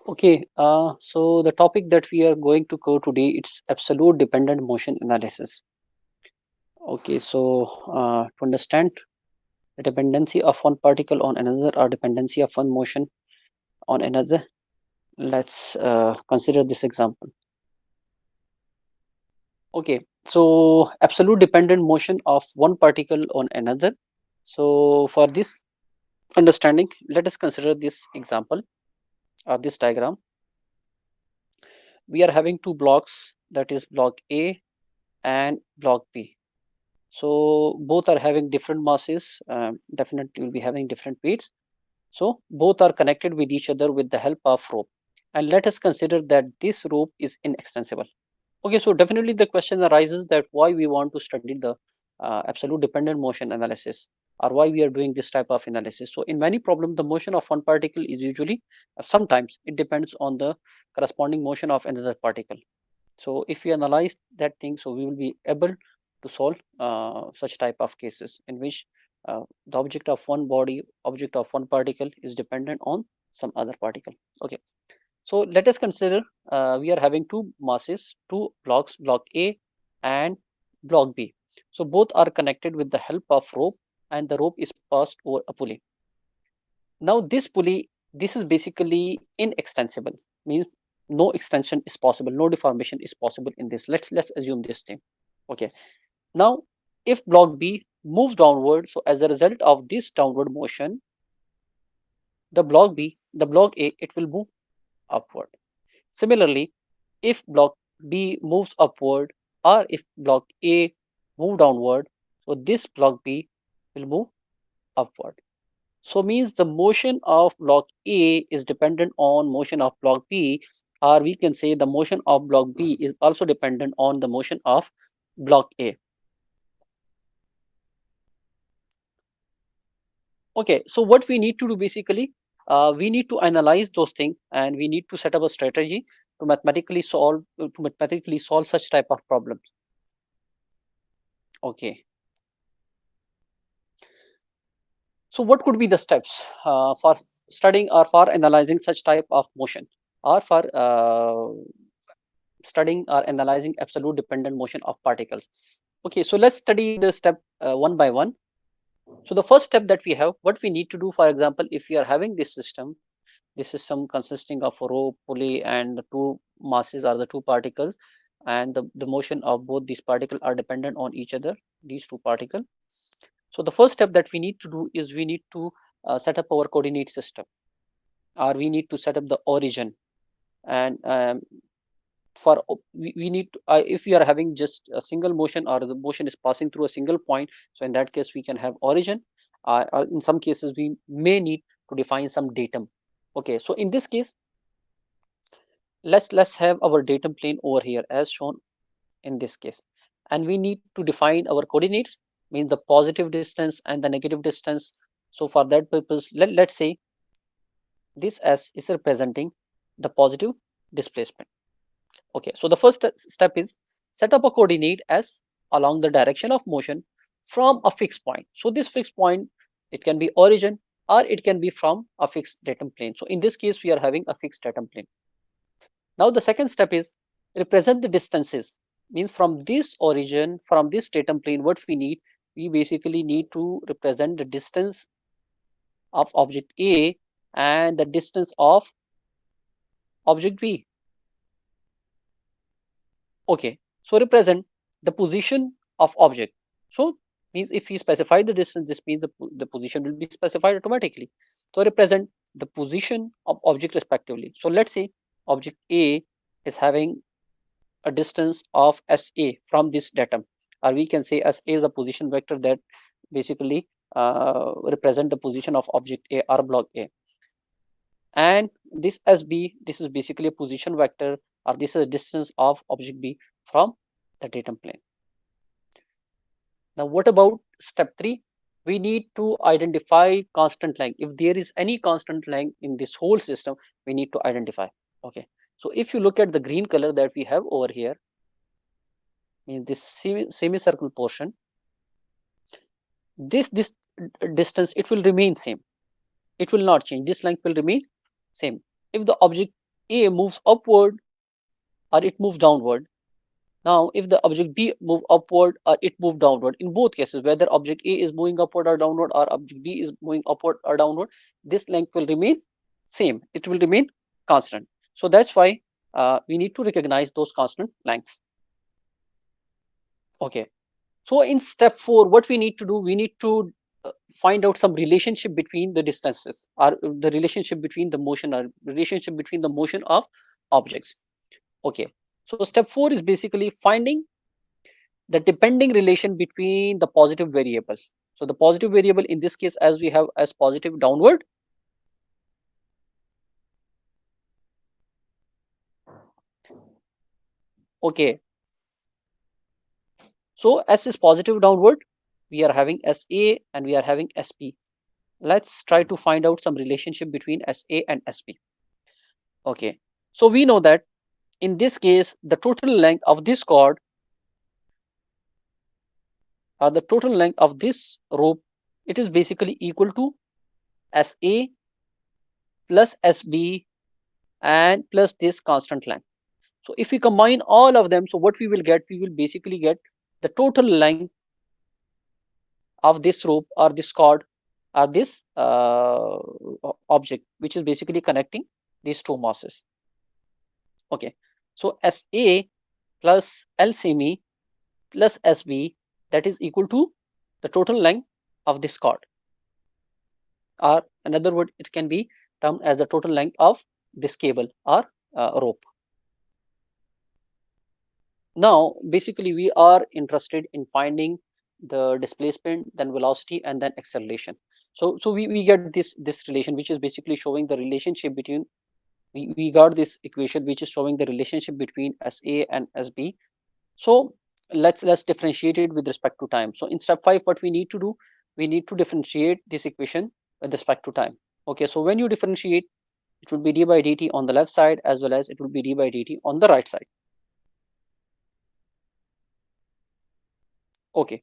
Okay, so the topic that we are going to go today, it's absolute dependent motion analysis. Okay, so to understand the dependency of one particle on another or dependency of one motion on another, let's consider this example. Okay, so absolute dependent motion of one particle on another. So for this understanding, let us consider this example or this diagram. We are having two blocks, that is block A and block B. So both are having different masses, definitely will be having different weights. So both are connected with each other with the help of rope. And let us consider that this rope is inextensible. Okay, so definitely the question arises that why we want to study the absolute dependent motion analysis, or why we are doing this type of analysis. So in many problems, the motion of one particle is usually, sometimes it depends on the corresponding motion of another particle. So if we analyze that thing, so we will be able to solve such type of cases in which the object of one body, object of one particle is dependent on some other particle. Okay, so let us consider we are having two masses, two blocks, block A and block B. So both are connected with the help of rope, and the rope is passed over a pulley. Now this pulley, this is basically inextensible, means no extension is possible, no deformation is possible in this. Let's assume this thing. Okay, now if block B moves downward, so as a result of this downward motion, the block A, it will move upward. Similarly, if block B moves upward, or if block A move downward, so this block B will move upward. So means the motion of block A is dependent on motion of block B, or we can say the motion of block B is also dependent on the motion of block A. Okay, so what we need to do basically, we need to analyze those things, and we need to set up a strategy to mathematically solve such type of problems. Okay, so what could be the steps for studying or for analyzing such type of motion, or for studying or analyzing absolute dependent motion of particles? Okay, so let's study the step one by one. So the first step that we have, what we need to do, for example, if we are having this system consisting of a rope, pulley, and the two masses are the two particles, and the motion of both these particles are dependent on each other, these two particles. So the first step that we need to do is we need to set up our coordinate system, or we need to set up the origin. And we need to, if we are having just a single motion, or the motion is passing through a single point, so in that case we can have origin, or in some cases we may need to define some datum. Okay, so in this case, let's have our datum plane over here as shown in this case, and we need to define our coordinates, means the positive distance and the negative distance. So for that purpose, let's say this S is representing the positive displacement. Okay, so the first step is set up a coordinate as along the direction of motion from a fixed point. So this fixed point, it can be origin, or it can be from a fixed datum plane. So in this case, we are having a fixed datum plane. Now the second step is represent the distances, means from this origin, from this datum plane, what we basically need to represent the distance of object A and the distance of object B. Okay, so represent the position of object. So means if we specify the distance, this means the position will be specified automatically. So represent the position of object respectively. So let's say object A is having a distance of SA from this datum, or we can say SA is a position vector that basically represent the position of object A or block A. And this SB, this is basically a position vector, or this is a distance of object B from the datum plane. Now what about step 3? We need to identify constant length. If there is any constant length in this whole system, we need to identify. Okay, so if you look at the green color that we have over here, means this semicircle portion, this distance, it will remain same, it will not change, this length will remain same. If the object A moves upward or it moves downward. Now, if the object B move upward or it move downward, in both cases, whether object A is moving upward or downward or object B is moving upward or downward, this length will remain same. It will remain constant. So that's why we need to recognize those constant lengths. Okay. So in step 4, what we need to do, we need to find out some relationship between the distances, or the relationship between the motion, or relationship between the motion of objects. Okay. So step 4 is basically finding the depending relation between the positive variables. So the positive variable in this case, as we have as positive downward. Okay. So S is positive downward. We are having SA and we are having SP. Let's try to find out some relationship between SA and SP. Okay. So we know that in this case, the total length of this cord, or the total length of this rope, it is basically equal to SA plus SB and plus this constant length. So if we combine all of them, so what we will get, we will basically get the total length of this rope or this cord or this object, which is basically connecting these two masses. Okay, so SA plus L semi plus SB, that is equal to the total length of this cord, or another word, it can be termed as the total length of this cable or rope. Now, basically, we are interested in finding the displacement, then velocity, and then acceleration. So we get this relation, which is basically showing the relationship between, we got this equation which is showing the relationship between SA and SB. So let's differentiate it with respect to time. So in step 5, what we need to do, we need to differentiate this equation with respect to time. Okay, so when you differentiate, it will be d by dt on the left side, as well as it will be d by dt on the right side. Okay,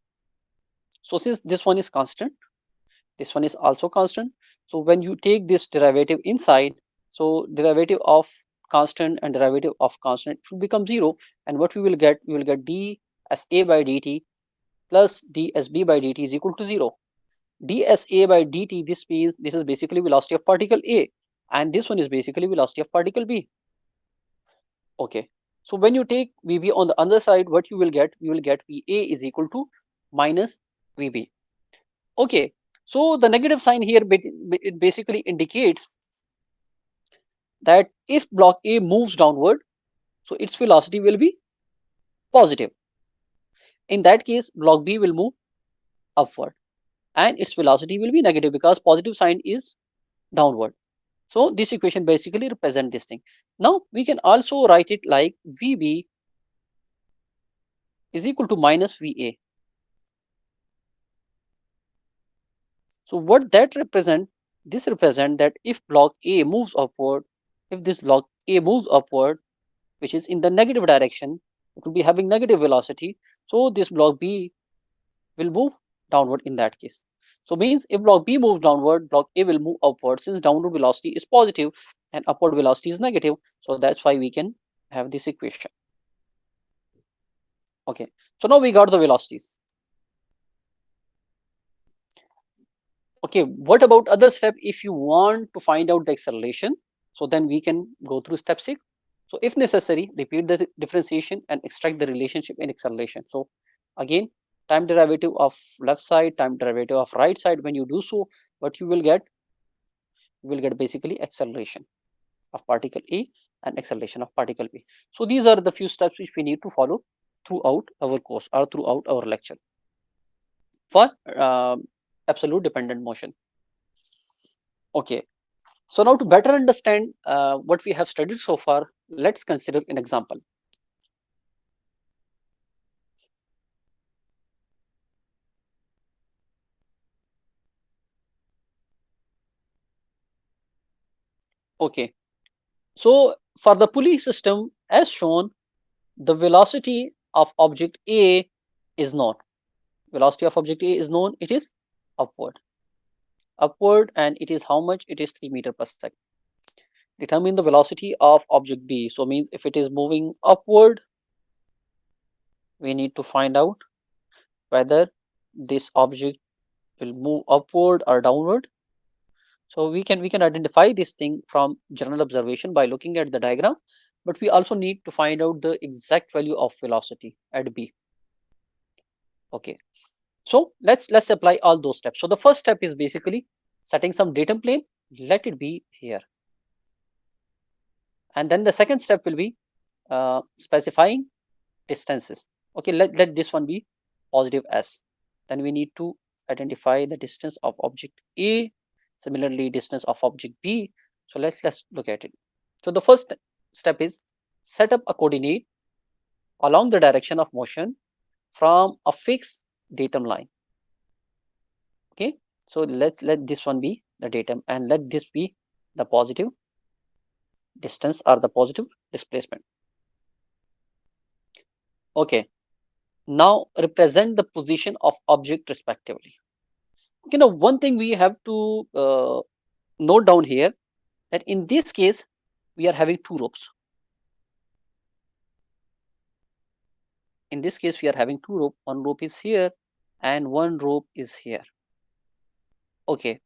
so since this one is constant, this one is also constant. So when you take this derivative inside, so derivative of constant and derivative of constant should become 0. And what we will get dSA by dt plus dSB by dt is equal to 0. dSA by dt, this means this is basically velocity of particle A, and this one is basically velocity of particle B. Okay. So when you take VB on the other side, what you will get, VA is equal to minus VB. Okay. So the negative sign here, it basically indicates that if block A moves downward, so its velocity will be positive. In that case, block B will move upward and its velocity will be negative, because positive sign is downward. So this equation basically represents this thing. Now we can also write it like VB is equal to minus VA. So what that represent? This represent that if block A moves upward, if this block A moves upward, which is in the negative direction, it will be having negative velocity. So this block B will move downward in that case. So means if block B moves downward, block A will move upward, since downward velocity is positive and upward velocity is negative. So that's why we can have this equation. Okay. So now we got the velocities. Okay, what about other step? If you want to find out the acceleration, so then we can go through step 6. So if necessary, repeat the differentiation and extract the relationship in acceleration. So again, time derivative of left side, time derivative of right side. When you do so, what you will get? You will get basically acceleration of particle A and acceleration of particle B. So these are the few steps which we need to follow throughout our course or throughout our lecture for absolute dependent motion. Okay. So now to better understand what we have studied so far, let's consider an example. Okay. So for the pulley system, as shown, the velocity of object A is known. Velocity of object A is known. It is upward. Upward, and it is how much? It is 3 meters per second. determine the velocity of object B. So means if it is moving upward, we need to find out whether this object will move upward or downward. So we can identify this thing from general observation by looking at the diagram, but we also need to find out the exact value of velocity at B. Okay, so let's apply all those steps. So the first step is basically setting some datum plane, let it be here, and then the second step will be specifying distances. Okay, let this one be positive s. Then we need to identify the distance of object A, similarly distance of object B. So let's look at it. So the first step is set up a coordinate along the direction of motion from a fixed datum line. Okay, so let this one be the datum and let this be the positive distance or the positive displacement. Okay, now represent the position of object respectively. One thing we have to note down here, that in this case we are having two ropes. In this case we are having two rope. One rope is here and one rope is here. Okay,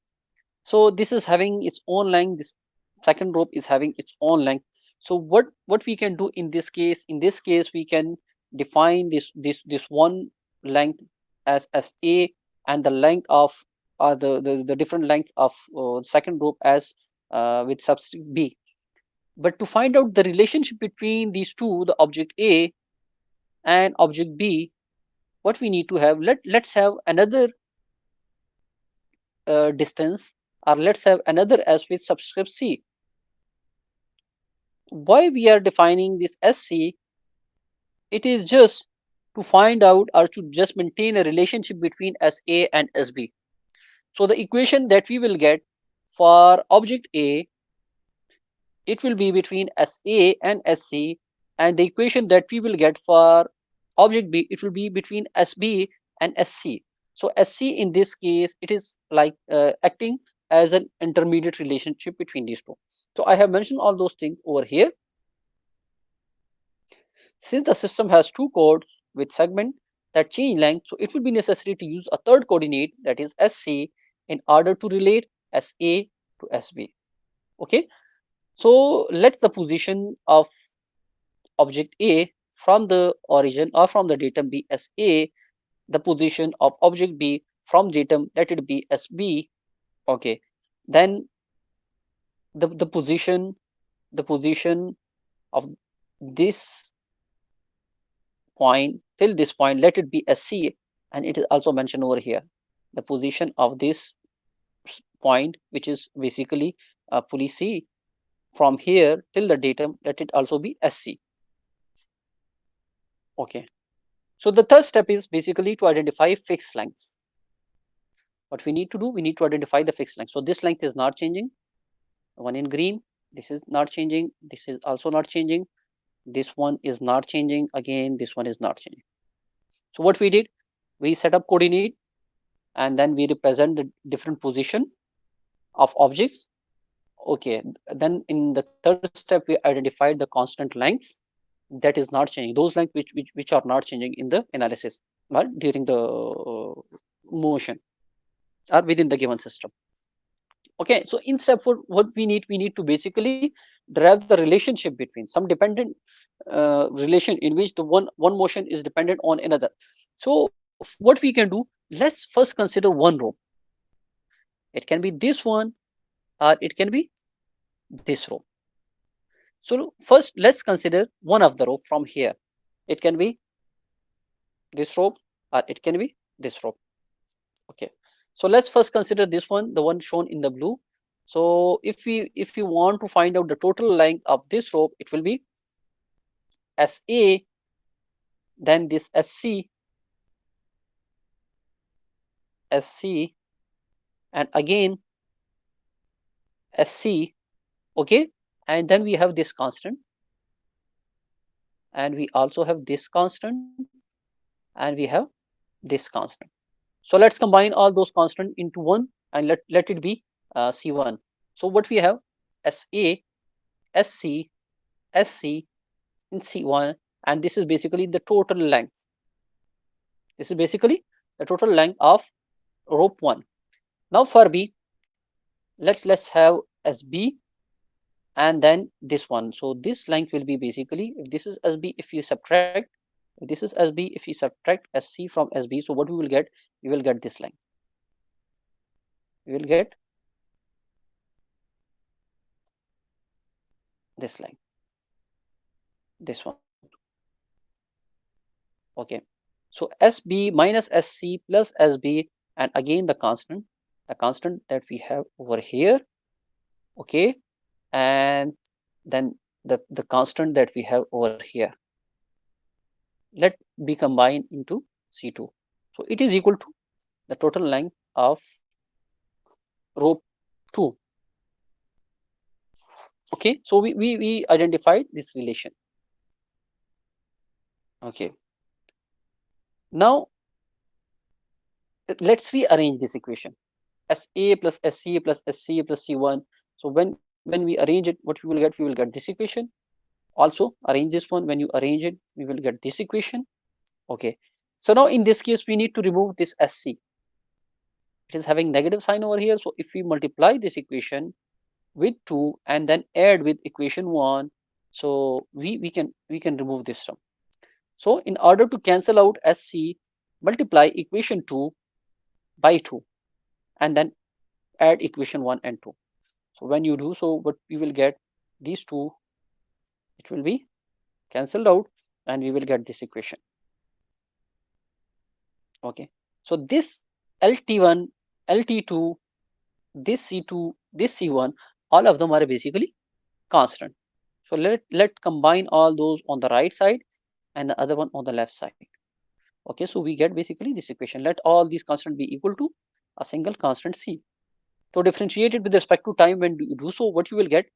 so this is having its own length, this second rope is having its own length. So what we can do in this case, we can define this one length as A, and the length of the different length of second rope as with substitute B. But to find out the relationship between these two, the object A and object B, what we need to have, let's have another distance, or let's have another s with subscript C. Why we are defining this SC? It is just to find out or to just maintain a relationship between SA and SB. So the equation that we will get for object A, it will be between SA and SC, and the equation that we will get for object B, it will be between SB and SC. So SC in this case, it is like acting as an intermediate relationship between these two. So I have mentioned all those things over here. Since the system has two chords with segment that change length, so it will be necessary to use a third coordinate, that is SC, in order to relate SA to SB. Okay, so let the position of object A from the origin or from the datum be SA, the position of object B from datum, let it be SB. Okay, then the position of this point till this point, let it be SC, and it is also mentioned over here the position of this point, which is basically pulley C, from here till the datum, let it also be SC. Okay, so the third step is basically to identify fixed lengths. What we need to do, we need to identify the fixed length. So this length is not changing, one in green, this is not changing, this is also not changing, this one is not changing, again this one is not changing. So what we did, we set up coordinate and then we represent the different position of objects. Okay, then in the third step we identified the constant lengths that is not changing, those lengths which are not changing in the analysis or during the motion or within the given system. Okay, so in step 4, what we need to basically derive the relationship between some dependent relation in which the one motion is dependent on another. So what we can do, let's first consider one row. It can be this one or it can be this row. So first let's consider one of the row from here. It can be this row or it can be this row. Okay, so let's first consider this one, the one shown in the blue. So if we want to find out the total length of this rope, it will be SA, then this SC, and again SC. Okay, and then we have this constant, and we also have this constant, and we have this constant. So let's combine all those constants into one and let it be C1. So what we have, SA SC, SC in C1, and this is basically the total length. This is basically the total length of rope 1. Now for B, let's have SB and then this one. So this length will be basically, if this is SB, if you subtract, if this is SB, if you subtract SC from SB, so what we will get? We will get this length. We will get this length, this one. Okay. So SB minus SC plus SB, and again the constant that we have over here. Okay. And then the constant that we have over here. Let be combined into C2. So it is equal to the total length of rope 2. Okay, so we identified this relation. Okay, now let's rearrange this equation. SA plus SC plus SC plus C1. So when we arrange it, what we will get? We will get this equation. Also arrange this one. When you arrange it, we will get this equation. Okay, so now in this case, we need to remove this SC. It is having negative sign over here. So if we multiply this equation with 2 and then add with equation 1, so we can remove this term. So in order to cancel out SC, multiply equation 2 by 2 and then add equation 1 and 2. So when you do so, what we will get, these two, it will be cancelled out and we will get this equation. Okay, so this LT1, LT2, this C2, this C1, all of them are basically constant. So let combine all those on the right side and the other one on the left side. Okay, so we get basically this equation. Let all these constants be equal to a single constant C. So differentiate it with respect to time. When you do so, what you will get?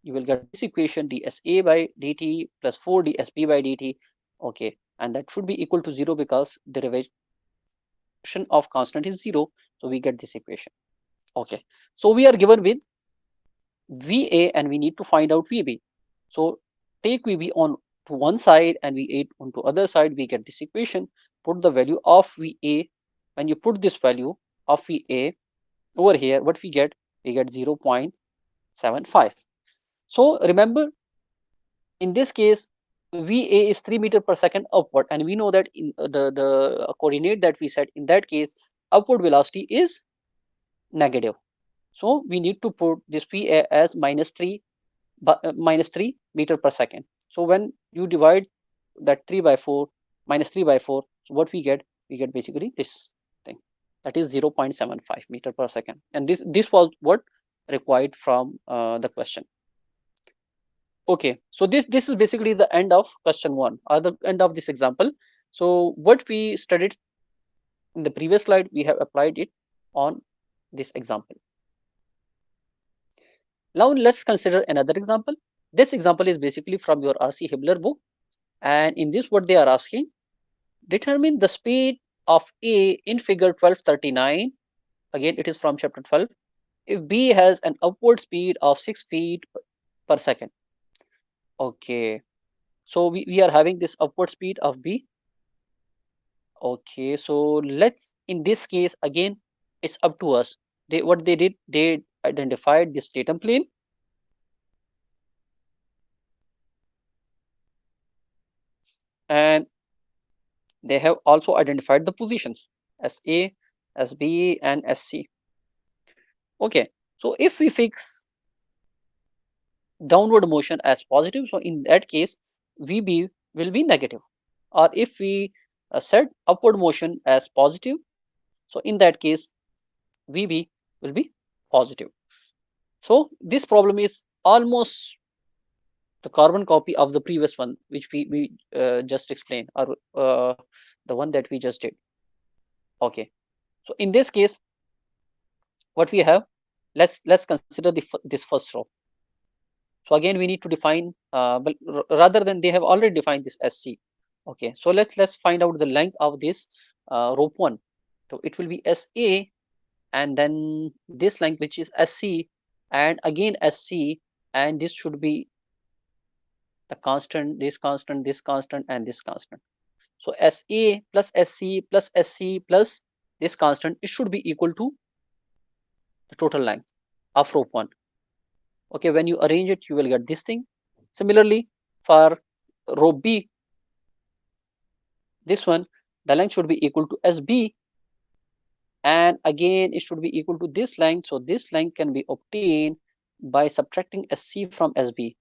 You will get this equation dSA by dt plus 4 dSB by dt. Okay, and that should be equal to 0 because derivation of constant is 0. So we get this equation. Okay, so we are given with VA and we need to find out VB. So take VB on to one side and VA on to other side, we get this equation. Put the value of VA. When you put this value of VA over here, what we get? We get 0.75. So remember, in this case, VA is 3 meter per second upward, and we know that in the coordinate that we set, in that case, upward velocity is negative. So we need to put this VA as minus 3 meter per second. So when you divide that 3 by 4, minus 3 by 4, so what we get? We get basically this thing, that is 0.75 meter per second. And this was what required from the question. Okay, so this is basically the end of question 1 or the end of this example. So what we studied in the previous slide, we have applied it on this example. Now let's consider another example. This example is basically from your R.C. Hibbeler book, and in this what they are asking, determine the speed of A in figure 1239. Again, it is from chapter 12. If B has an upward speed of 6 feet per second. Okay, so we are having this upward speed of B. Okay, so let's, in this case, again, it's up to us. What they did, they identified this datum plane. And they have also identified the positions SA, SB, and SC. Okay, so if we fix downward motion as positive, so in that case, VB will be negative. Or if we set upward motion as positive, so in that case, VB will be positive. So this problem is almost the carbon copy of the previous one, which we just explained, or the one that we just did. Okay, so in this case, what we have, let's consider this first row. So again, we need to define, but rather than, they have already defined this SC. Okay, so let's find out the length of this rope 1. So it will be SA, and then this length, which is SC, and again SC, and this should be the constant, this constant, this constant, and this constant. So SA plus SC plus SC plus this constant, it should be equal to the total length of rope 1. Okay, when you arrange it, you will get this thing. Similarly, for rope B, this one, the length should be equal to SB, and again it should be equal to this length. So this length can be obtained by subtracting SC from SB.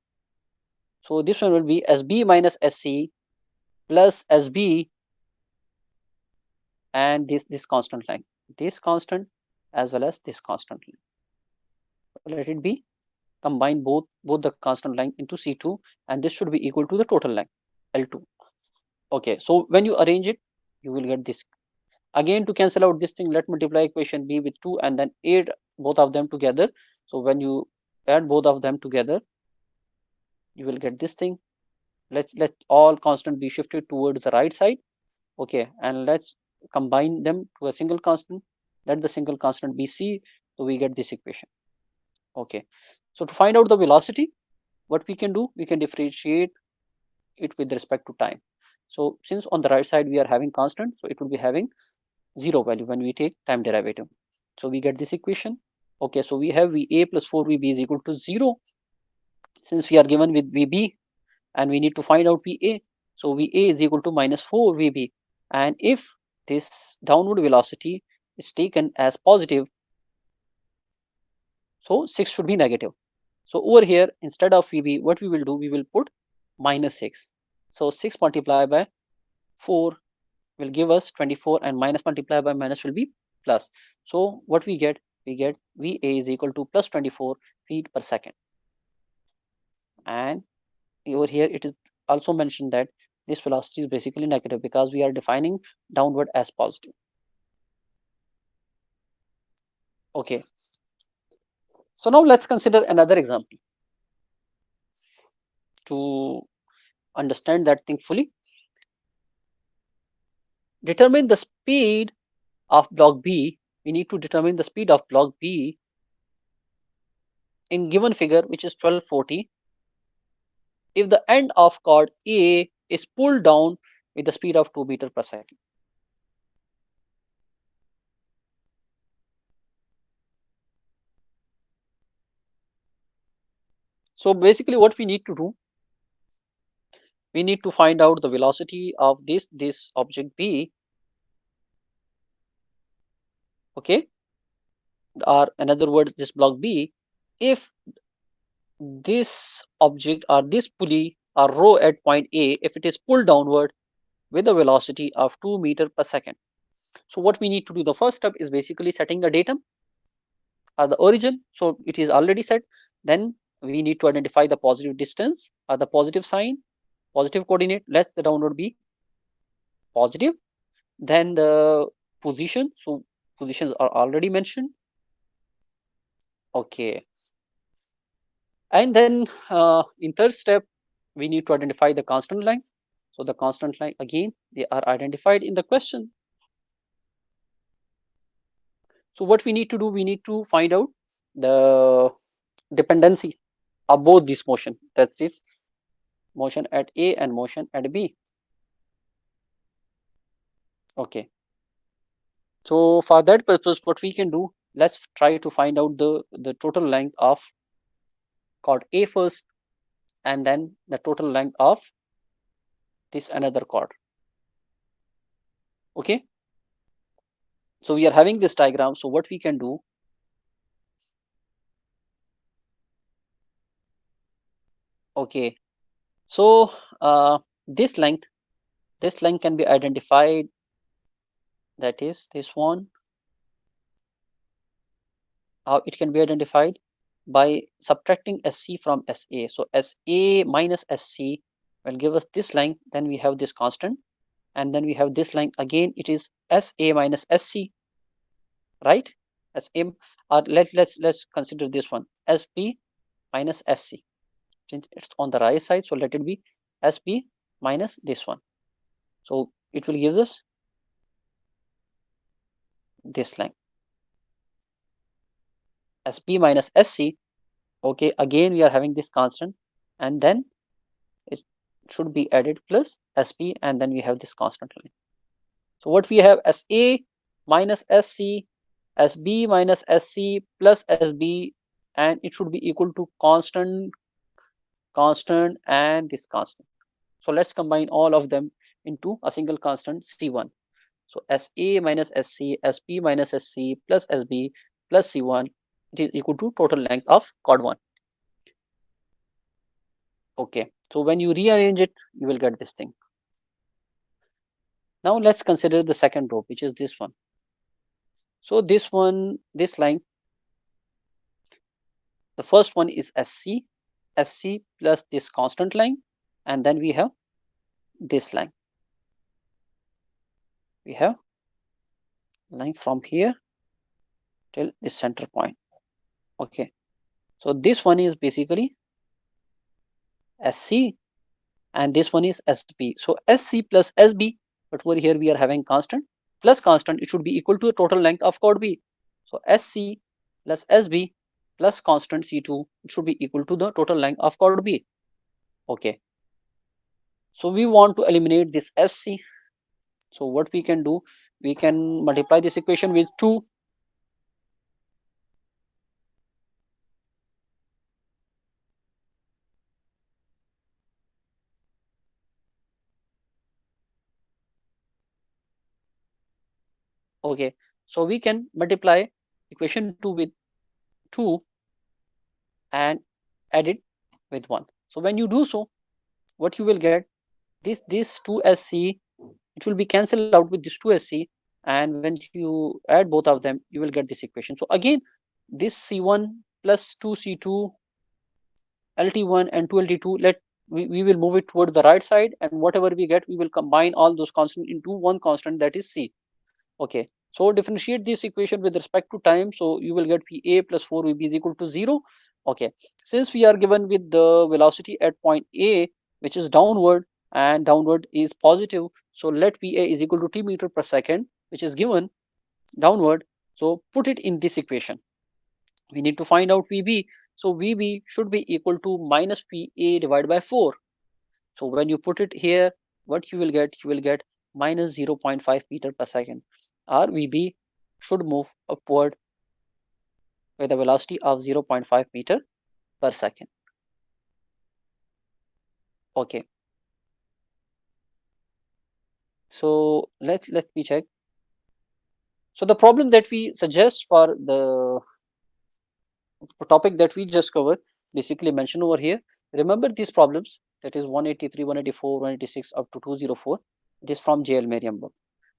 So this one will be SB minus SC plus SB and this constant length, this constant as well as this constant length. Let it be combine both the constant length into C2, and this should be equal to the total length L2. Okay, so when you arrange it, you will get this. Again, to cancel out this thing, let's multiply equation B with 2 and then add both of them together. So when you add both of them together, you will get this thing. Let all constant be shifted towards the right side. Okay, and let's combine them to a single constant. Let the single constant be C, so we get this equation. Okay, so to find out the velocity, what we can do, we can differentiate it with respect to time. So since on the right side we are having constant, so it will be having 0 value when we take time derivative. So we get this equation. Okay, so we have VA plus 4VB is equal to 0. Since we are given with VB and we need to find out VA, so VA is equal to minus 4VB. And if this downward velocity is taken as positive, so 6 should be negative. So over here, instead of VB, what we will do, we will put minus 6. So 6 multiplied by 4 will give us 24, and minus multiplied by minus will be plus. So what we get VA is equal to plus 24 feet per second. And over here it is also mentioned that this velocity is basically negative because we are defining downward as positive. Okay, so now let's consider another example to understand that thing fully. Determine the speed of block B. We need to determine the speed of block B in given figure, which is 1240, if the end of cord A is pulled down with the speed of 2 meters per second. So basically what we need to do, we need to find out the velocity of this object B, okay, or in other words this block B, if this object or this pulley or row at point A, if it is pulled downward with a velocity of 2 meters per second. So what we need to do, the first step is basically setting the datum or the origin. So it is already set. Then we need to identify the positive distance or the positive sign, positive coordinate. Let the downward be positive. Then the position. So positions are already mentioned. Okay. And then in third step, we need to identify the constant lengths. So the constant length, again, they are identified in the question. So what we need to do, we need to find out the dependency of both this motion, that is motion at A and motion at B. Okay, so for that purpose, what we can do, let's try to find out the total length of chord A first, and then the total length of this another chord. Okay, so we are having this diagram. So what we can do, okay, so this length can be identified, that is this one. How it can be identified? By subtracting SC from SA. So SA minus SC will give us this length. Then we have this constant, and then we have this length again. It is SA minus SC, right? SM, or let's consider this one, SB minus SC. Since it's on the right side, so let it be SB minus this one. So it will give us this length, SB minus SC. Okay, again we are having this constant, and then should be added plus SP, and then we have this constant line. So what we have as A minus SC, SB minus SC plus SB, and it should be equal to constant, constant, and this constant. So let's combine all of them into a single constant C1. So SA minus SC, SP minus SC plus SB plus C1, it is equal to total length of chord 1. Okay, so when you rearrange it, you will get this thing. Now let's consider the second row, which is this one. So this one, this line, the first one is SC, SC plus this constant line, and then we have this line. We have line from here till this center point. Okay, so this one is basically SC, and this one is SB. So SC plus SB, but over here we are having constant plus constant, it should be equal to the total length of chord B. So SC plus SB plus constant C2, it should be equal to the total length of chord B. Okay, so we want to eliminate this SC. So what we can do, we can multiply this equation with 2. Okay, so we can multiply equation 2 with 2 and add it with 1. So when you do so, what you will get, this 2SC, it will be cancelled out with this 2SC, and when you add both of them, you will get this equation. So again, this C1 plus 2C2 LT1 and 2LT2, we will move it toward the right side, and whatever we get, we will combine all those constants into one constant, that is C. Okay, so differentiate this equation with respect to time, so you will get PA plus 4VB is equal to 0. Okay, since we are given with the velocity at point A, which is downward, and downward is positive, so let VA is equal to T meter per second, which is given downward. So put it in this equation. We need to find out VB. So VB should be equal to minus PA divided by 4. So when you put it here, what you will get minus 0.5 meter per second. Our VB should move upward with a velocity of 0.5 meter per second. Okay. So let me check. So the problem that we suggest for the topic that we just covered, basically mentioned over here. Remember these problems, that is 183, 184, 186 up to 204. It is from JL Merriam book.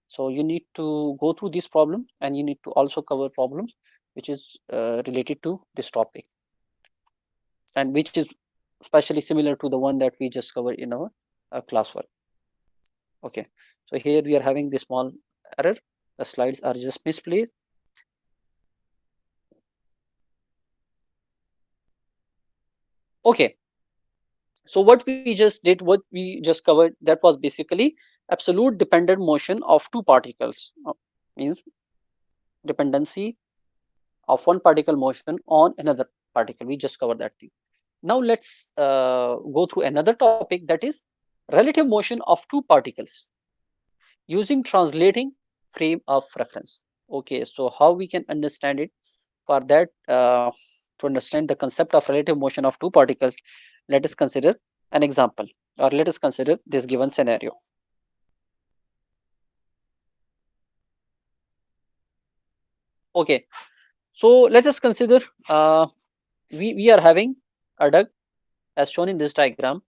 So you need to go through this problem, and you need to also cover problems which is related to this topic, and which is especially similar to the one that we just covered in our classwork. Okay, so here we are having this small error. The slides are just misplaced. Okay, so what we just did, what we just covered, that was basically absolute dependent motion of two particles. Means dependency of one particle motion on another particle. We just covered that thing. Now let's go through another topic, that is relative motion of two particles using translating frame of reference. Okay, so how we can understand it? For that, to understand the concept of relative motion of two particles, let us consider an example, or let us consider this given scenario. Okay, so let us consider we are having a duck, as shown in this diagram,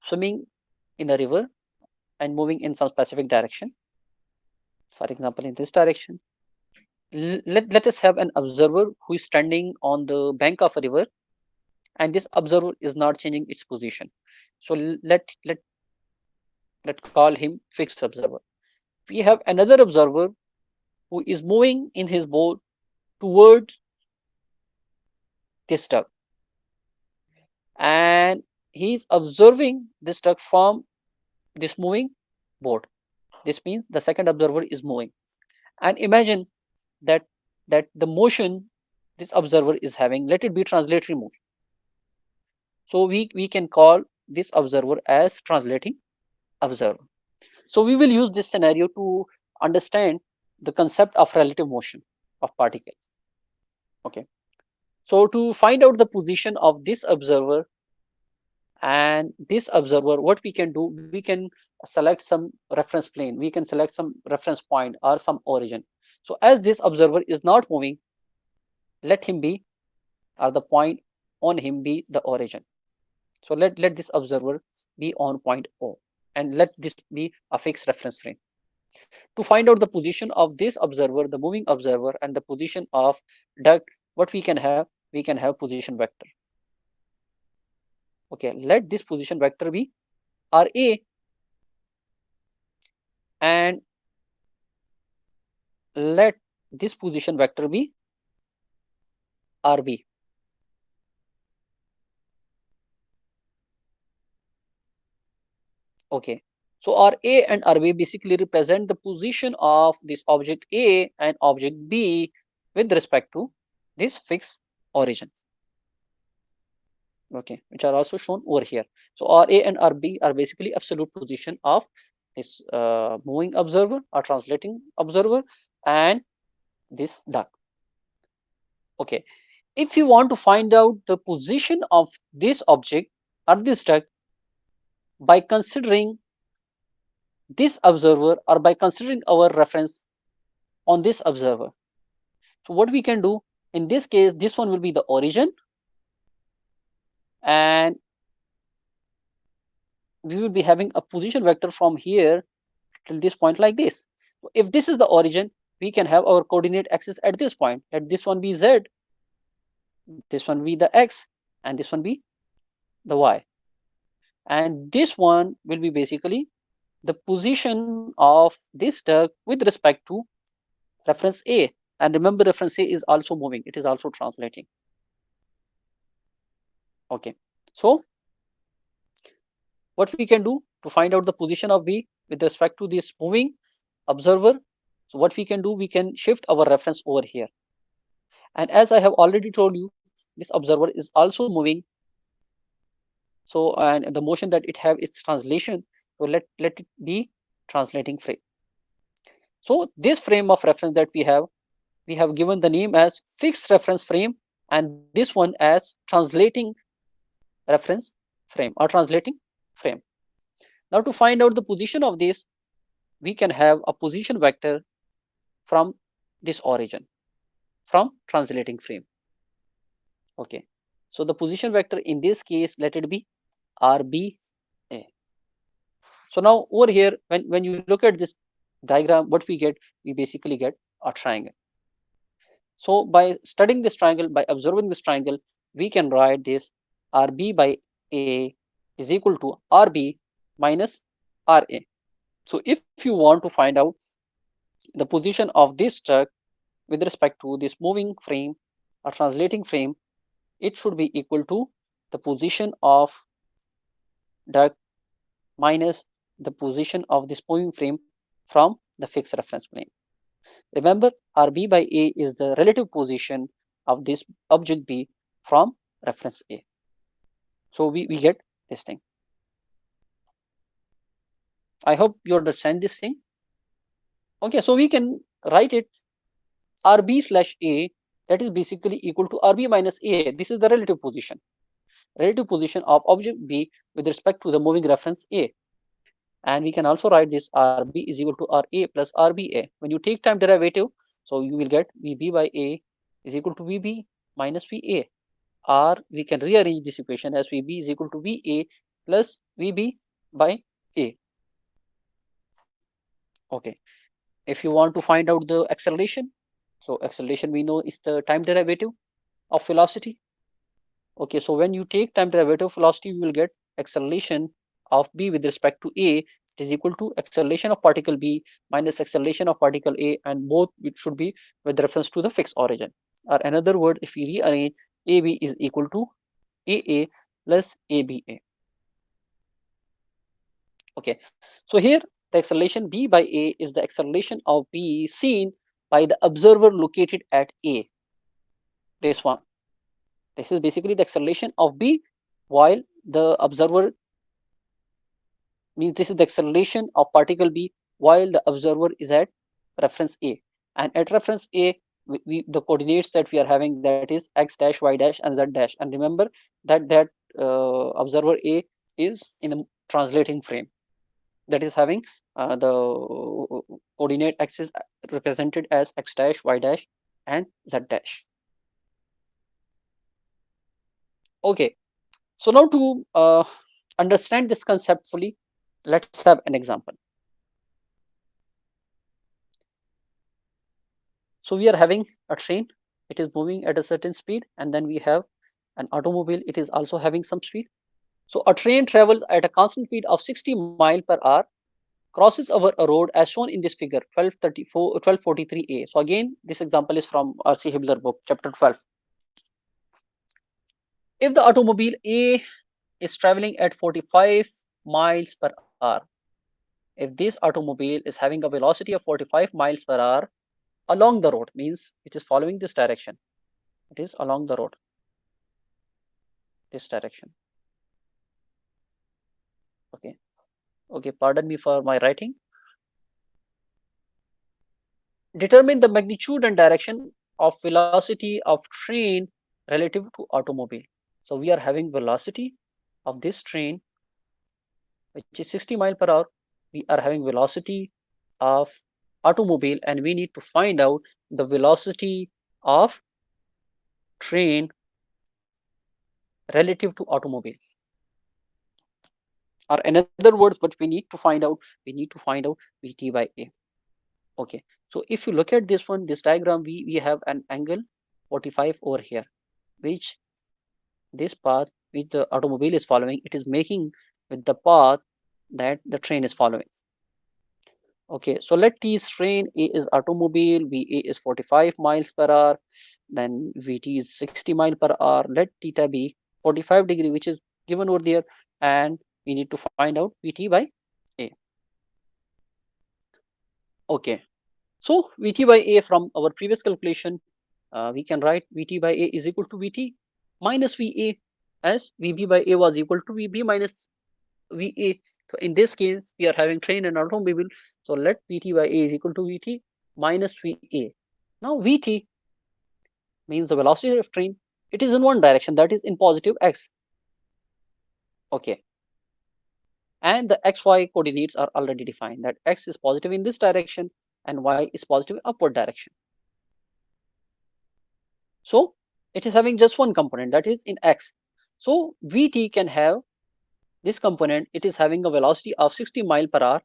swimming in a river and moving in some specific direction. For example, in this direction. Let us have an observer who is standing on the bank of a river, and this observer is not changing its position. So let call him fixed observer. We have another observer who is moving in his boat towards this duck, and he is observing this duck from this moving boat. This means the second observer is moving, and imagine that the motion this observer is having, let it be translatory motion. So we can call this observer as translating observer. So we will use this scenario to understand the concept of relative motion of particle. Okay. So to find out the position of this observer and this observer, what we can do, we can select some reference plane, we can select some reference point or some origin. So as this observer is not moving, let him be, or the point on him be the origin. So let this observer be on point O, and let this be a fixed reference frame. To find out the position of this observer, the moving observer, and the position of duct, what we can have, we can have position vector. Okay, let this position vector be Ra, and let this position vector be Rb. Okay, so Ra and Rb basically represent the position of this object A and object B with respect to this fixed origin. Okay, which are also shown over here. So Ra and Rb are basically absolute position of this moving observer or translating observer and this duct. Okay, if you want to find out the position of this object or this duct by considering this observer or by considering our reference on this observer, so what we can do in this case, this one will be the origin, and we will be having a position vector from here till this point like this. So if this is the origin, we can have our coordinate axis at this point. Let this one be z, this one be the x, and this one be the y. And this one will be basically the position of this duct with respect to reference A. And remember, reference A is also moving, it is also translating. Okay, so what we can do to find out the position of B with respect to this moving observer, so what we can do, we can shift our reference over here. And as I have already told you, this observer is also moving. So, and the motion that it have its translation, so let it be translating frame. So this frame of reference that we have given the name as fixed reference frame, and this one as translating reference frame or translating frame. Now to find out the position of this, we can have a position vector from this origin, from translating frame. Okay, so the position vector in this case, let it be RBA. So now over here, when you look at this diagram, what we get, we basically get a triangle. So by studying this triangle, by observing this triangle, we can write this RB by A is equal to RB minus RA. So if you want to find out the position of this duct with respect to this moving frame or translating frame, it should be equal to the position of duct minus the position of this moving frame from the fixed reference plane. Remember, Rb by A is the relative position of this object B from reference A. So we get this thing. I hope you understand this thing. Okay, so we can write it Rb slash A, that is basically equal to Rb minus A. This is the relative position of object B with respect to the moving reference A. And we can also write this Rb is equal to Ra plus Rba. When you take time derivative, so you will get Vb by A is equal to Vb minus Va. Or we can rearrange this equation as Vb is equal to Va plus Vb by A. Okay, if you want to find out the acceleration, so acceleration we know is the time derivative of velocity. Okay, so when you take time derivative of velocity, you will get acceleration of B with respect to A, it is equal to acceleration of particle B minus acceleration of particle A, and both it should be with reference to the fixed origin. Or another word, if we rearrange, AB is equal to AA plus ABA. Okay, so here the acceleration B by A is the acceleration of B seen by the observer located at A. This one. This is basically the acceleration of B while the observer means this is the acceleration of particle B while the observer is at reference A. And at reference A, the coordinates that we are having, that is x dash, y dash, and z dash. And remember that observer A is in a translating frame, that is having the coordinate axis represented as x dash, y dash, and z dash. Okay, so now to understand this conceptually, let's have an example. So we are having a train, it is moving at a certain speed, and then we have an automobile, it is also having some speed. So a train travels at a constant speed of 60 mile per hour, crosses over a road as shown in this figure 1243a. So again, this example is from R.C. Hibbeler book, chapter 12. If the automobile A is traveling at 45 miles per hour, if this automobile is having a velocity of 45 miles per hour along the road, means it is following this direction, it is along the road, this direction. Okay, pardon me for my writing. Determine the magnitude and direction of velocity of train relative to automobile. So we are having velocity of this train, which is 60 mile per hour. We are having velocity of automobile, and we need to find out the velocity of train relative to automobile. Or in other words, what we need to find out, we need to find out Vt by A. Okay, so if you look at this one, this diagram, we have an angle 45 over here, which this path which the automobile is following, it is making with the path that the train is following. Okay, so let T is train, A is automobile, VA is 45 miles per hour, then VT is 60 mile per hour. Let theta be 45 degree, which is given over there, and we need to find out VT by A. Okay, so VT by A, from our previous calculation, we can write VT by A is equal to VT minus VA, as VB by A was equal to VB minus VA. So in this case, we are having train and automobile. So let VT by A is equal to VT minus VA. Now VT means the velocity of train. It is in one direction, that is in positive x. Okay. And the xy coordinates are already defined, that x is positive in this direction and y is positive upward direction. So it is having just one component, that is in x. So Vt can have this component, it is having a velocity of 60 mile per hour.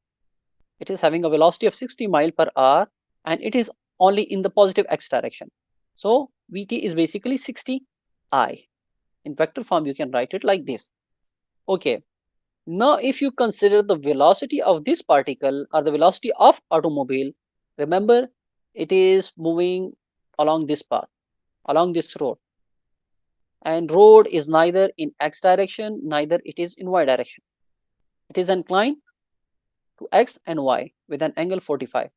It is having a velocity of 60 mile per hour, and it is only in the positive x direction. So Vt is basically 60 I. In vector form, you can write it like this. Okay. Now, if you consider the velocity of this particle or the velocity of automobile, remember it is moving along this path, along this road. And road is neither in x direction, neither it is in y direction. It is inclined to x and y with an angle 45.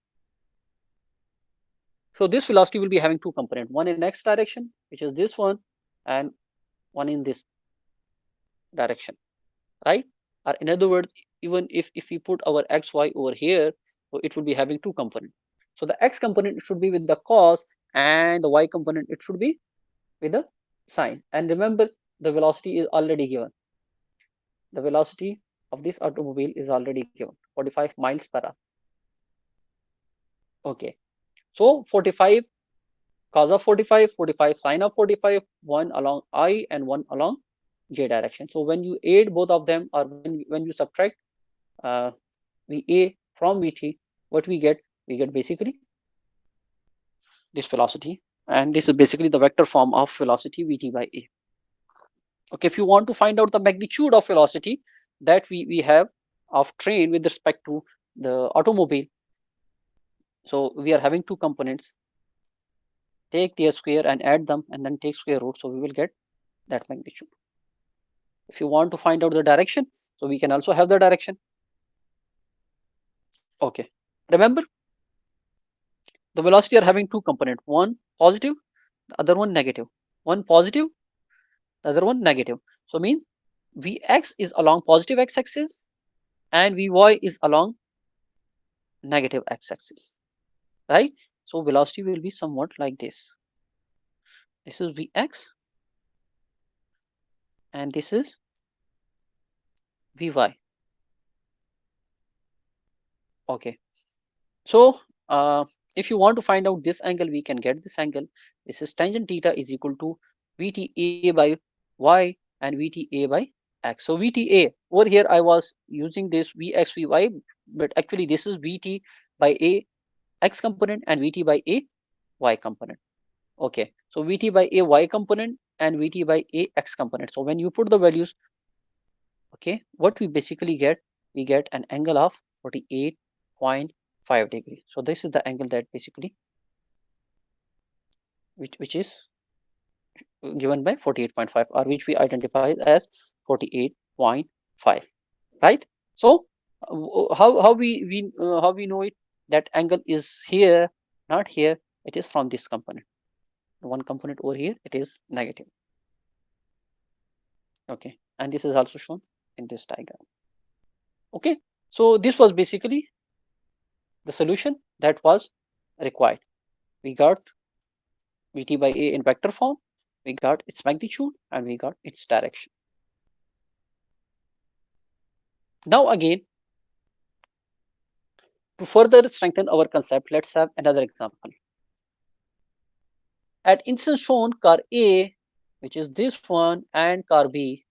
So this velocity will be having two components, one in x direction, which is this one, and one in this direction, right? Or in other words, even if we put our xy over here, so it will be having two components. So the x component should be with the cos, and the y component it should be with the sine. And remember, the velocity is already given. The velocity of this automobile is already given, 45 miles per hour. Okay, so 45 cos of 45, 45 sine of 45, one along I and one along j direction. So when you add both of them, or when you subtract VA from VT, what we get basically this velocity, and this is basically the vector form of velocity VT by A. Okay, if you want to find out the magnitude of velocity that we have of train with respect to the automobile, so we are having two components. Take their square and add them, and then take square root, so we will get that magnitude. If you want to find out the direction, so we can also have the direction. Okay, remember the velocity are having two components, one positive, the other one negative. One positive, the other one negative. So means Vx is along positive x-axis and Vy is along negative x-axis, right? So velocity will be somewhat like this. This is Vx and this is Vy. Okay. So if you want to find out this angle, we can get this angle. This is tangent theta is equal to VTA by y and VTA by x. So VTA over here I was using this Vx Vy, but actually this is VT by a x component and VT by a y component. Okay, so VT by a y component and VT by a x component. So when you put the values, okay, what we basically get, we get an angle of 48.5 degree. So this is the angle that basically which is given by 48.5, or which we identify as 48.5, right? So how we know it, that angle is here, not here. It is from this component. One component over here, it is negative. Okay, and this is also shown in this diagram. Okay, so this was basically the solution that was required. We got Vt by a in vector form, we got its magnitude, and we got its direction. Now again, to further strengthen our concept, let's have another example. At instance shown, car A, which is this one, and car B,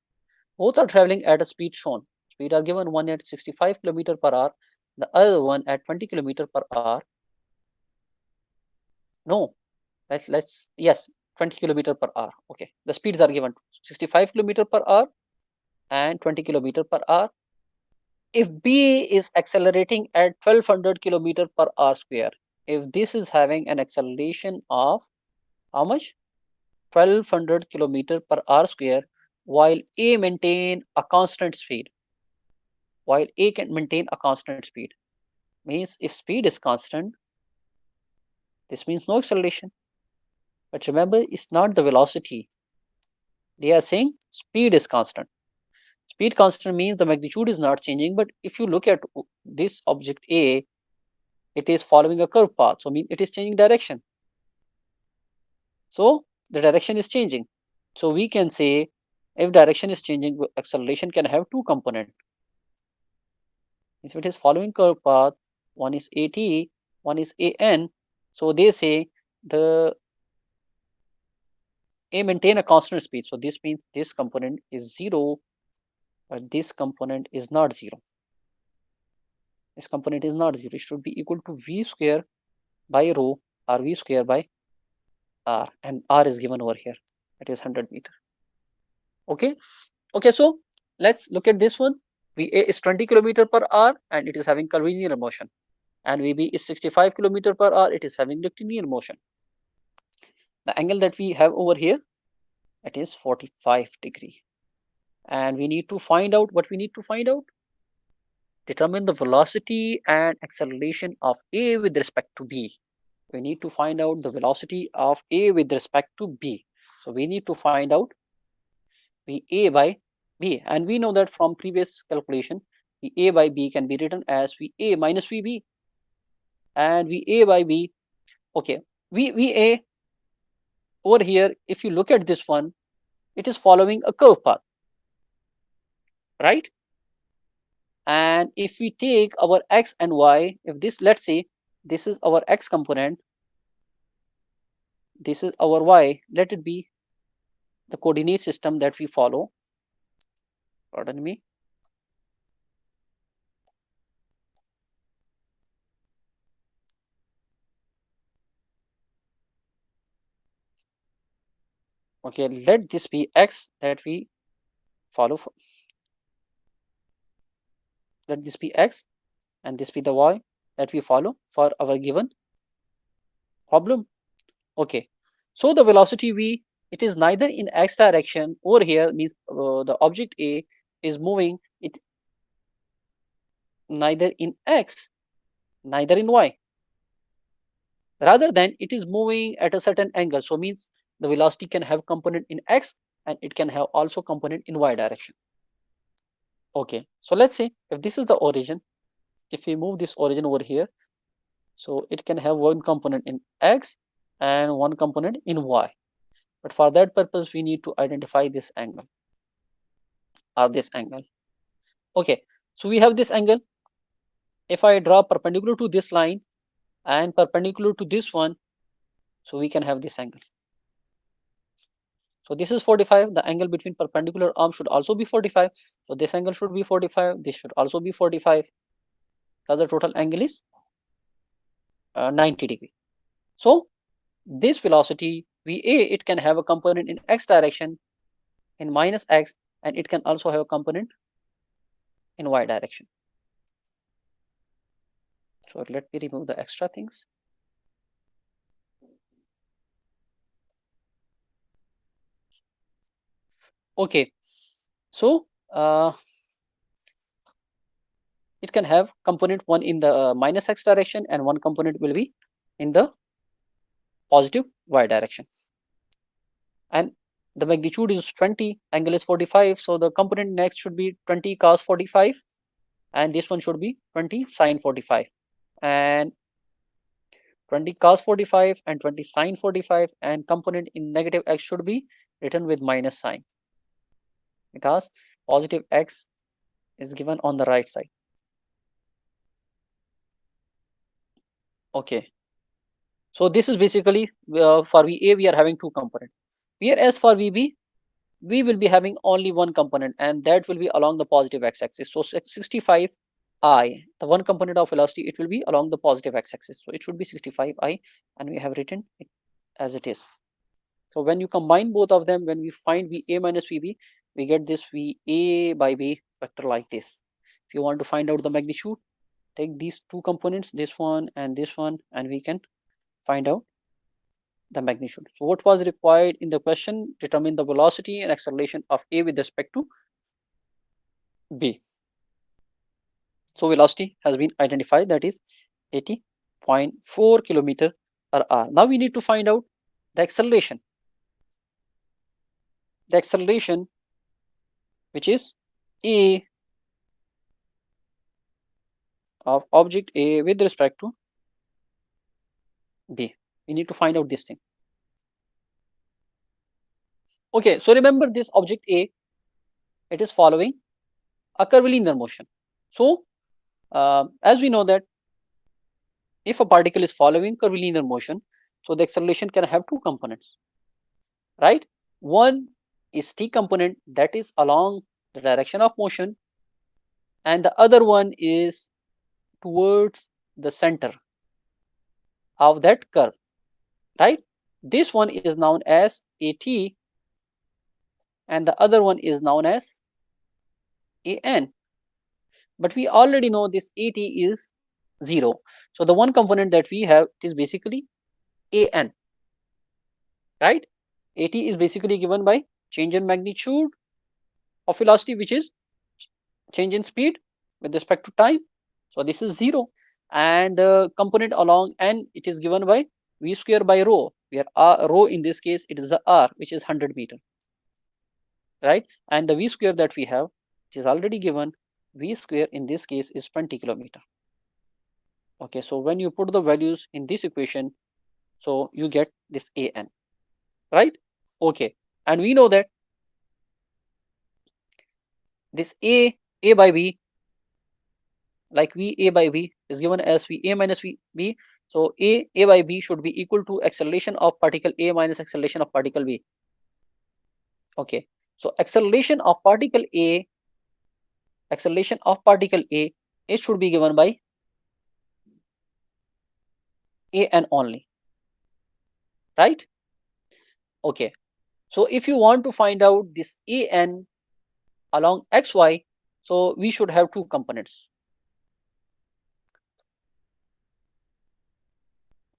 both are traveling at a speed shown. Speed are given, one at 65 km per hour, the other one at 20 km per hour. No, yes, 20 km per hour. Okay, the speeds are given 65 km per hour and 20 km per hour. If B is accelerating at 1200 km per hour square, if this is having an acceleration of how much? 1200 km per hour square, while A maintain a constant speed. While A can maintain a constant speed. Means if speed is constant, this means no acceleration. But remember, it's not the velocity. They are saying speed is constant. Speed constant means the magnitude is not changing, but if you look at this object A, it is following a curved path. So I mean it is changing direction. So the direction is changing. So we can say if direction is changing, acceleration can have two components. If it is following curved path, one is AT, one is AN. So they say the A maintain a constant speed. So this means this component is 0, but this component is not 0. This component is not 0. It should be equal to V square by rho, or V square by R, and R is given over here. It is 100 meter. Okay. Okay. So let's look at this one. VA is 20 km per hour and it is having curvilinear motion, and VB is 65 km per hour. It is having rectilinear motion. The angle that we have over here, it is 45 degree, and we need to find out what we need to find out. Determine the velocity and acceleration of A with respect to B. We need to find out the velocity of A with respect to B. So we need to find out VA by B, and we know that from previous calculation, VA by B can be written as VA minus VB, and VA by B. Okay, VA over here, if you look at this one, it is following a curve path, right? And if we take our X and Y, if this, let's say this is our X component, this is our Y, let it be the coordinate system that we follow. Pardon me. Okay, let this be X that we follow. Let this be X and this be the Y that we follow for our given problem. Okay, so the velocity V, it is neither in X direction. Over here means the object A is moving it neither in X, neither in Y. Rather than it is moving at a certain angle. So means the velocity can have component in X and it can have also component in Y direction. Okay, so let's say if this is the origin, if we move this origin over here, so it can have one component in x and one component in y. But for that purpose, we need to identify this angle or this angle. Okay, so we have this angle. If I draw perpendicular to this line and perpendicular to this one, so we can have this angle. So this is 45. The angle between perpendicular arm should also be 45. So this angle should be 45. This should also be 45. Because the total angle is 90 degree. So this velocity VA, it can have a component in x direction, in minus x, and it can also have a component in y direction. So let me remove the extra things. Okay, so it can have component one in the minus x direction and one component will be in the positive y direction. And the magnitude is 20, angle is 45. So the component next should be 20 cos 45, and this one should be 20 sine 45. And 20 cos 45 and 20 sine 45, and component in negative x should be written with minus sign because positive x is given on the right side. Okay, so this is basically for VA we are having two components. Whereas for VB we will be having only one component, and that will be along the positive x-axis. So 65I, the one component of velocity, it will be along the positive x-axis. So it should be 65I, and we have written it as it is. So when you combine both of them, when we find VA minus VB, we get this VA by B vector like this. If you want to find out the magnitude, take these two components, this one, and we can find out the magnitude. So what was required in the question? Determine the velocity and acceleration of A with respect to B. So velocity has been identified, that is 80.4 kilometer per hour. Now we need to find out the acceleration. The acceleration which is A of object A with respect to B. We need to find out this thing. Okay, so remember this object A, it is following a curvilinear motion. So as we know that if a particle is following curvilinear motion, so the acceleration can have two components, right? One is t component, that is along the direction of motion, and the other one is towards the center of that curve, right? This one is known as at, and the other one is known as an. But we already know this at is 0. So the one component that we have is basically an, right? At is basically given by change in magnitude of velocity, which is change in speed with respect to time. So this is 0. And the component along n, it is given by v square by rho, where rho in this case, it is the r, which is 100 meter, right? And the v square that we have, it is already given. V square in this case is 20 kilometer. Okay, so when you put the values in this equation, so you get this an, right? Okay, and we know that this a by b, like VA by B is given as VA minus VB. So A by B should be equal to acceleration of particle A minus acceleration of particle B. Okay, so acceleration of particle A, it should be given by an only, right? Okay, so if you want to find out this an along xy, so we should have two components.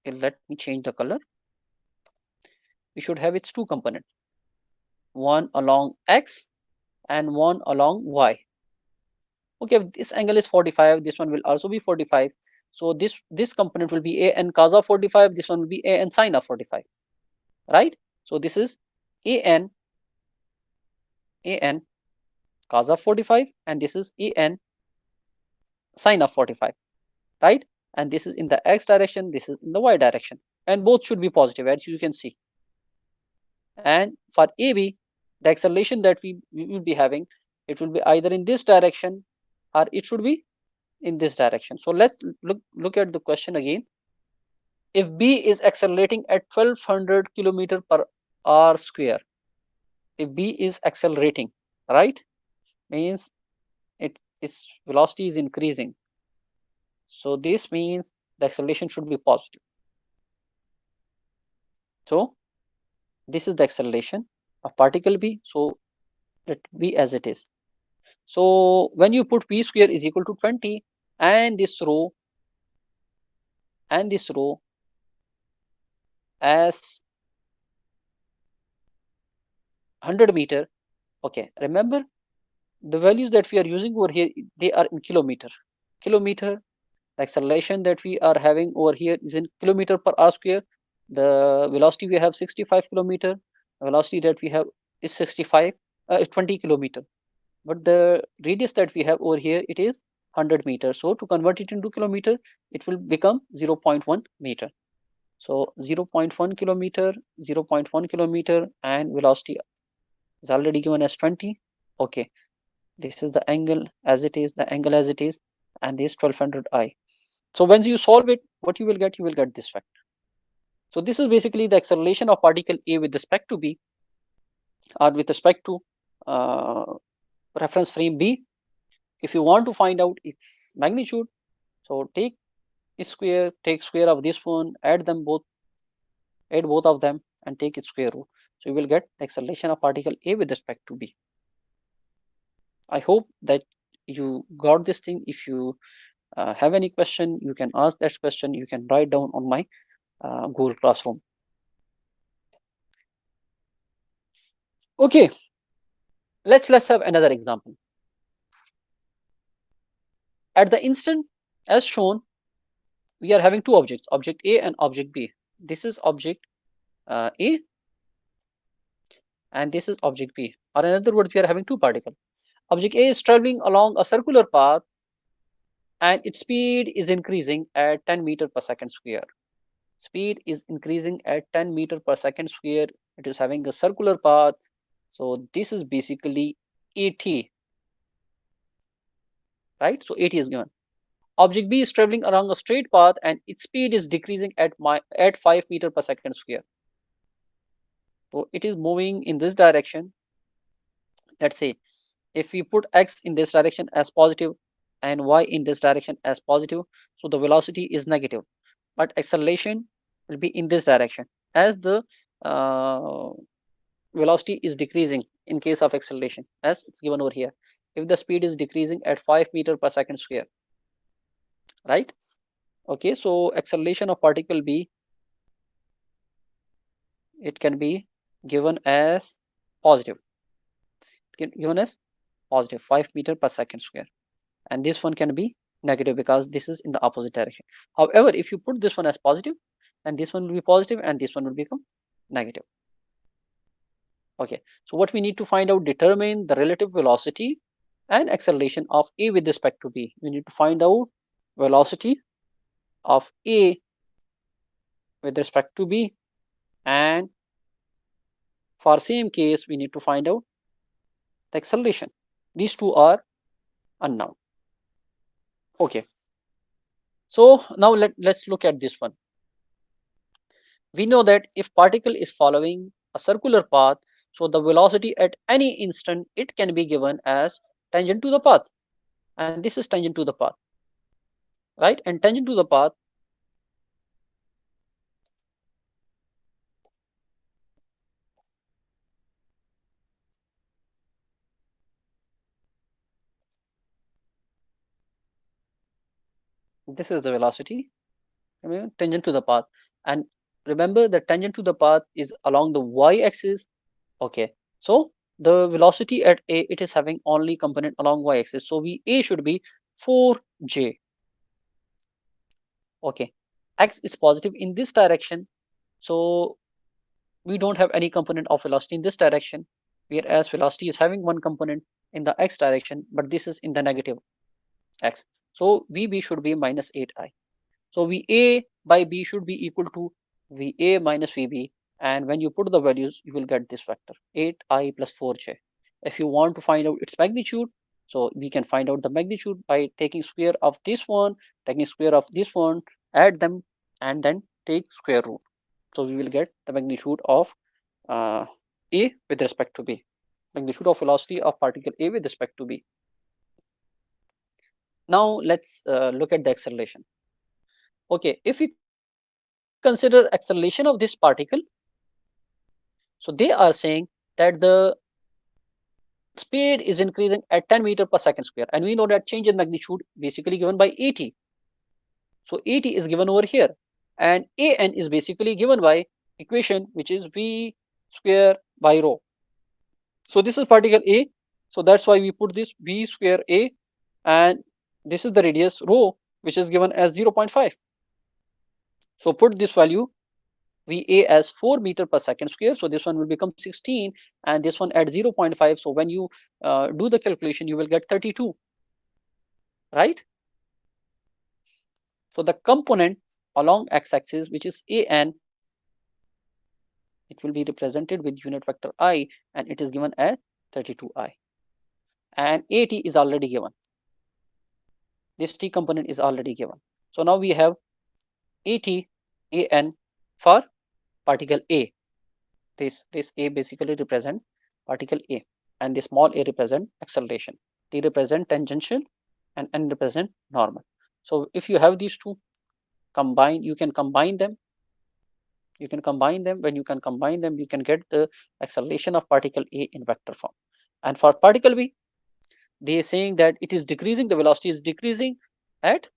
Okay, let me change the color. We should have its two components, one along x and one along y. Okay, if this angle is 45, this one will also be 45. So this component will be an cos of 45, this one will be an sine of 45, right? So this is an cos of 45, and this is an sine of 45, right? And this is in the x direction, this is in the y direction, and both should be positive, as you can see. And for AB, the acceleration that we will be having, it will be either in this direction or it should be in this direction. So let's look at the question again. If B is accelerating at 1200 kilometer per hour square, if B is accelerating, right, means its velocity is increasing. So this means the acceleration should be positive. So this is the acceleration of particle B. So let be as it is. So when you put V square is equal to 20 and this row as 100 meter, okay, remember the values that we are using over here, they are in kilometer. The acceleration that we are having over here is in kilometer per hour square. The velocity we have 65 kilometer. The velocity that we have is 20 kilometer. But the radius that we have over here, it is 100 meters. So to convert it into kilometer, it will become 0.1 meter. So 0.1 kilometer, 0.1 kilometer, and velocity is already given as 20. Okay, this is the angle as it is, and this 1200 I. So when you solve it, what you will get this factor. So this is basically the acceleration of particle A with respect to B, or with respect to reference frame B. If you want to find out its magnitude, so take its square, take square of this one, add both of them, and take its square root. So you will get the acceleration of particle A with respect to B. I hope that you got this thing. If you have any question, you can ask that question. You can write down on my Google Classroom. Okay, let's have another example. At the instant as shown, we are having two objects, object A and object B. This is object A and this is object B. Or in other words, we are having two particles. Object A is traveling along a circular path and its speed is increasing at 10 meter per second square. Speed is increasing at 10 meter per second square. It is having a circular path. So this is basically AT, right? So AT is given. Object B is traveling along a straight path and its speed is decreasing at 5 meter per second square. So it is moving in this direction. Let's say if we put x in this direction as positive and y in this direction as positive, so the velocity is negative, but acceleration will be in this direction as the velocity is decreasing in case of acceleration, as it's given over here. If the speed is decreasing at 5 meter per second square, right? Okay, so acceleration of particle B, it can be given as positive. Given as positive 5 meter per second square, and this one can be negative because this is in the opposite direction. However, if you put this one as positive, then this one will be positive and this one will become negative. Okay, so what we need to find out, determine the relative velocity and acceleration of A with respect to B. We need to find out velocity of A with respect to B, and for same case we need to find out the acceleration. These two are unknown. Okay, so now let's look at this one. We know that if particle is following a circular path, so the velocity at any instant, it can be given as tangent to the path, and this is tangent to the path, right? And tangent to the path, this is the velocity, I mean, tangent to the path. And remember the tangent to the path is along the y-axis. Okay, so the velocity at A, it is having only component along y-axis, so A should be 4j. Okay, x is positive in this direction, so we don't have any component of velocity in this direction, whereas velocity is having one component in the x direction, but this is in the negative x. So VB should be minus 8i. So VA by B should be equal to VA minus VB. And when you put the values, you will get this vector 8i plus 4j. If you want to find out its magnitude, so we can find out the magnitude by taking square of this one, taking square of this one, add them, and then take square root. So we will get the magnitude of A with respect to B, magnitude of velocity of particle A with respect to B. Now let's look at the acceleration. Okay, if we consider acceleration of this particle, so they are saying that the speed is increasing at 10 meter per second square, and we know that change in magnitude basically given by at. So at is given over here, and an is basically given by equation which is v square by rho. So this is particle A, so that's why we put this v square A, and this is the radius rho, which is given as 0.5. So put this value VA as 4 meter per second square. So this one will become 16, and this one at 0.5. So when you do the calculation, you will get 32, right? So the component along x-axis, which is AN, it will be represented with unit vector I, and it is given as 32i. And AT is already given. This T component is already given. So now we have AT, AN for particle A. This A basically represent particle A, and this small a represent acceleration, T represent tangential, and N represent normal. So if you have these two combined, you can combine them. When you can combine them, you can get the acceleration of particle A in vector form. And for particle B, they are saying that it is decreasing, the velocity is decreasing at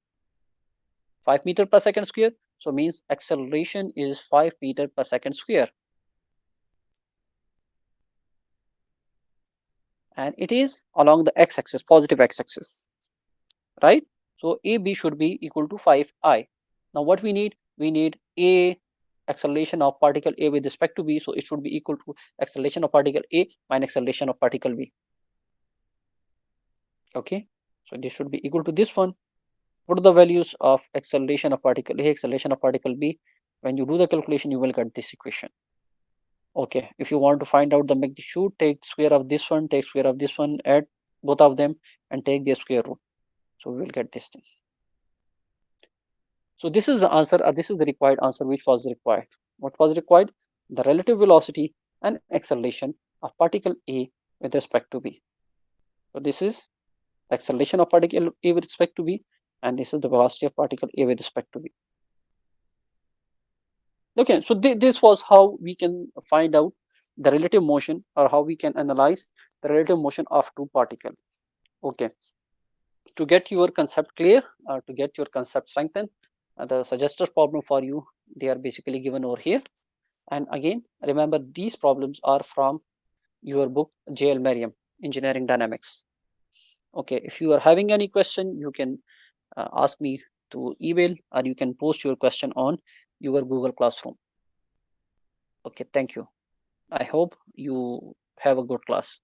5 meter per second square. So means acceleration is 5 meter per second square. And it is along the x-axis, positive x-axis, right? So AB should be equal to 5i. Now what we need A acceleration of particle A with respect to B, so it should be equal to acceleration of particle A minus acceleration of particle B. Okay, so this should be equal to this one. Put the values of acceleration of particle A, acceleration of particle B. When you do the calculation, you will get this equation. Okay, if you want to find out the magnitude, take square of this one, take square of this one, add both of them, and take their square root. So we will get this thing. So this is the answer, or this is the required answer which was required. What was required? The relative velocity and acceleration of particle A with respect to B. So this is acceleration of particle A with respect to B, and this is the velocity of particle A with respect to B. Okay, so this was how we can find out the relative motion, or how we can analyze the relative motion of two particles. Okay, to get your concept clear, to get your concept strengthened, the suggested problem for you, they are basically given over here. And again, remember, these problems are from your book J.L. Merriam, Engineering Dynamics. Okay, if you are having any question, you can ask me through email, or you can post your question on your Google Classroom. Okay, thank you. I hope you have a good class.